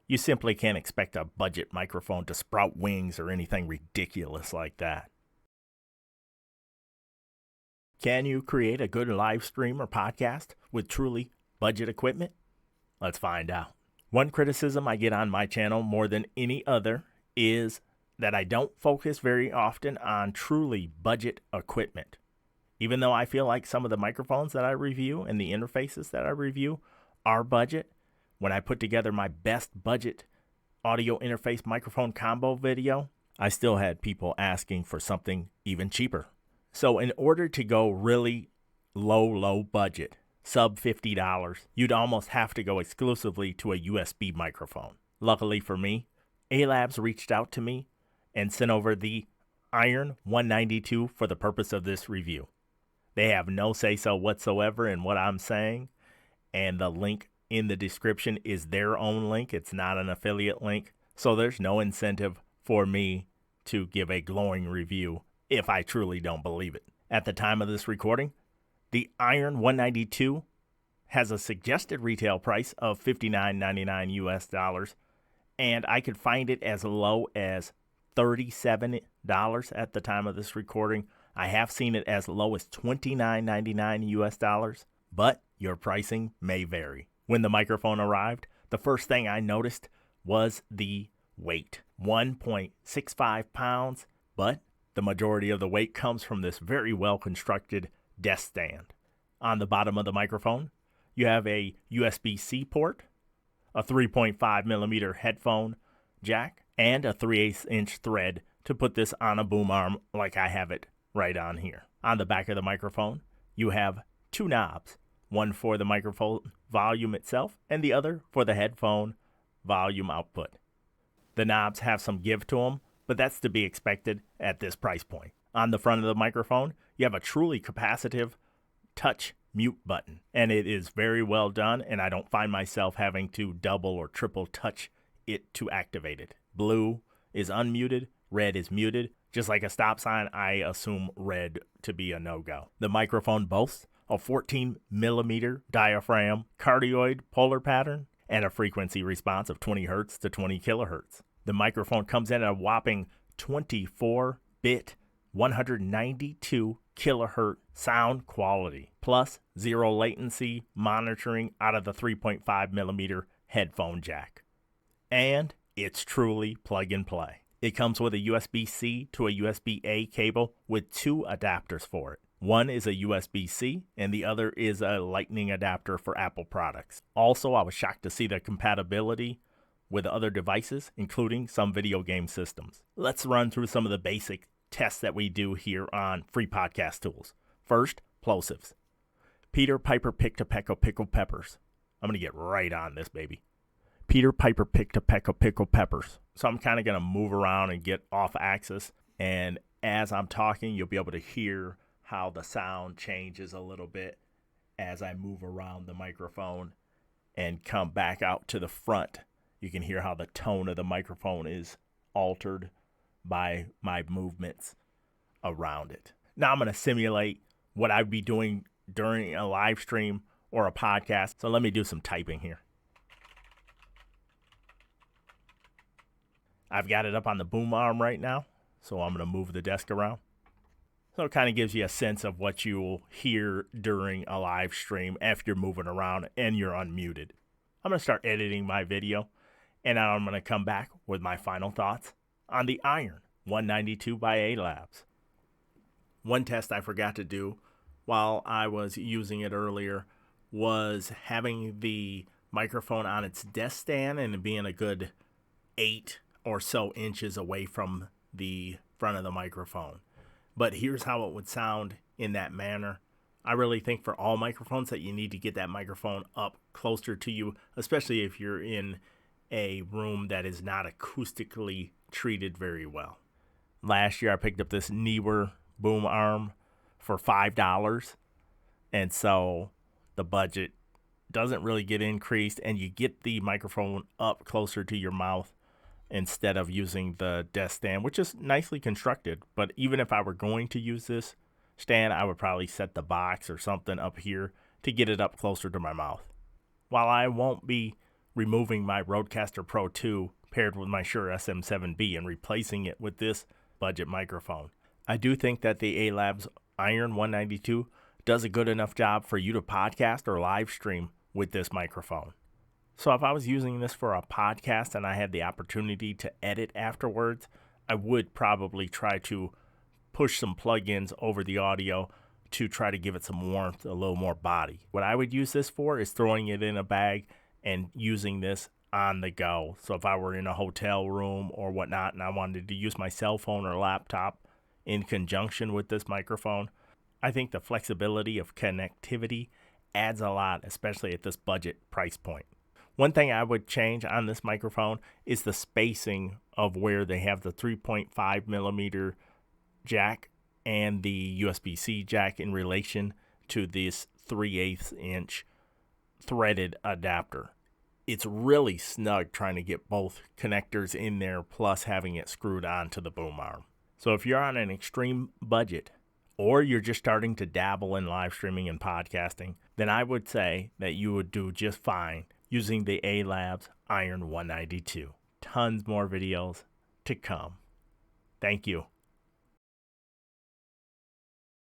You simply can't expect a budget microphone to sprout wings or anything ridiculous like that. Can you create a good live stream or podcast with truly budget equipment? Let's find out. One criticism I get on my channel more than any other is that I don't focus very often on truly budget equipment. Even though I feel like some of the microphones that I review and the interfaces that I review are budget, when I put together my best budget audio interface microphone combo video, I still had people asking for something even cheaper. So in order to go really low budget, sub $50, you'd almost have to go exclusively to a USB microphone. Luckily for me, ALABS reached out to me and sent over the Iron 192 for the purpose of this review. They have no say-so whatsoever in what I'm saying, and the link in the description is their own link. It's not an affiliate link, so there's no incentive for me to give a glowing review if I truly don't believe it. At the time of this recording, the Iron 192 has a suggested retail price of $59.99 US, and I could find it as low as $37 at the time of this recording. I have seen it as low as $29.99 US, but your pricing may vary. When the microphone arrived, the first thing I noticed was the weight, 1.65 pounds, but the majority of the weight comes from this very well-constructed desk stand. On the bottom of the microphone, you have a USB-C port, a 3.5 millimeter headphone jack, and a 3/8 inch thread to put this on a boom arm like I have it right on here. On the back of the microphone, you have two knobs, one for the microphone volume itself and the other for the headphone volume output. The knobs have some give to them, but that's to be expected at this price point. On the front of the microphone, you have a truly capacitive touch mute button, and it is very well done, and I don't find myself having to double or triple touch it to activate it. Blue is unmuted, red is muted. Just like a stop sign, I assume red to be a no-go. The microphone boasts a 14 millimeter diaphragm cardioid polar pattern and a frequency response of 20 Hz to 20 kilohertz. The microphone comes in at a whopping 24-bit, 192 kilohertz sound quality, plus zero latency monitoring out of the 3.5 millimeter headphone jack. And it's truly plug and play. It comes with a USB-C to a USB-A cable with two adapters for it. One is a USB-C and the other is a Lightning adapter for Apple products. Also, I was shocked to see the compatibility with other devices, including some video game systems. Let's run through some of the basic tests that we do here on Free Podcast Tools. First, plosives. Peter Piper picked a peck of pickled peppers. I'm going to get right on this, baby. Peter Piper picked a peck of pickled peppers. So I'm kind of going to move around and get off axis. And as I'm talking, you'll be able to hear how the sound changes a little bit as I move around the microphone and come back out to the front. You can hear how the tone of the microphone is altered by my movements around it. Now I'm going to simulate what I'd be doing during a live stream or a podcast. So let me do some typing here. I've got it up on the boom arm right now, so I'm going to move the desk around. So it kind of gives you a sense of what you'll hear during a live stream if you're moving around and you're unmuted. I'm going to start editing my video, and I'm going to come back with my final thoughts on the Iron 192 by ALABS. One test I forgot to do while I was using it earlier was having the microphone on its desk stand and being a good 8 or so inches away from the front of the microphone. But here's how it would sound in that manner. I really think for all microphones that you need to get that microphone up closer to you, especially if you're in a room that is not acoustically treated very well. Last year I picked up this Neewer boom arm for $5, and so the budget doesn't really get increased, and you get the microphone up closer to your mouth instead of using the desk stand, which is nicely constructed. But even if I were going to use this stand, I would probably set the box or something up here to get it up closer to my mouth. While I won't be removing my Rodecaster Pro 2 paired with my Shure SM7B and replacing it with this budget microphone. I do think that the ALABS Iron 192 does a good enough job for you to podcast or live stream with this microphone. So if I was using this for a podcast and I had the opportunity to edit afterwards, I would probably try to push some plugins over the audio to try to give it some warmth, a little more body. What I would use this for is throwing it in a bag and using this on the go. So if I were in a hotel room or whatnot and I wanted to use my cell phone or laptop in conjunction with this microphone, I think the flexibility of connectivity adds a lot, especially at this budget price point. One thing I would change on this microphone is the spacing of where they have the 3.5 millimeter jack and the USB-C jack in relation to this 3/8 inch threaded adapter. It's really snug trying to get both connectors in there plus having it screwed onto the boom arm. So if you're on an extreme budget or you're just starting to dabble in live streaming and podcasting, then I would say that you would do just fine using the ALABS Iron 192. Tons more videos to come. Thank you.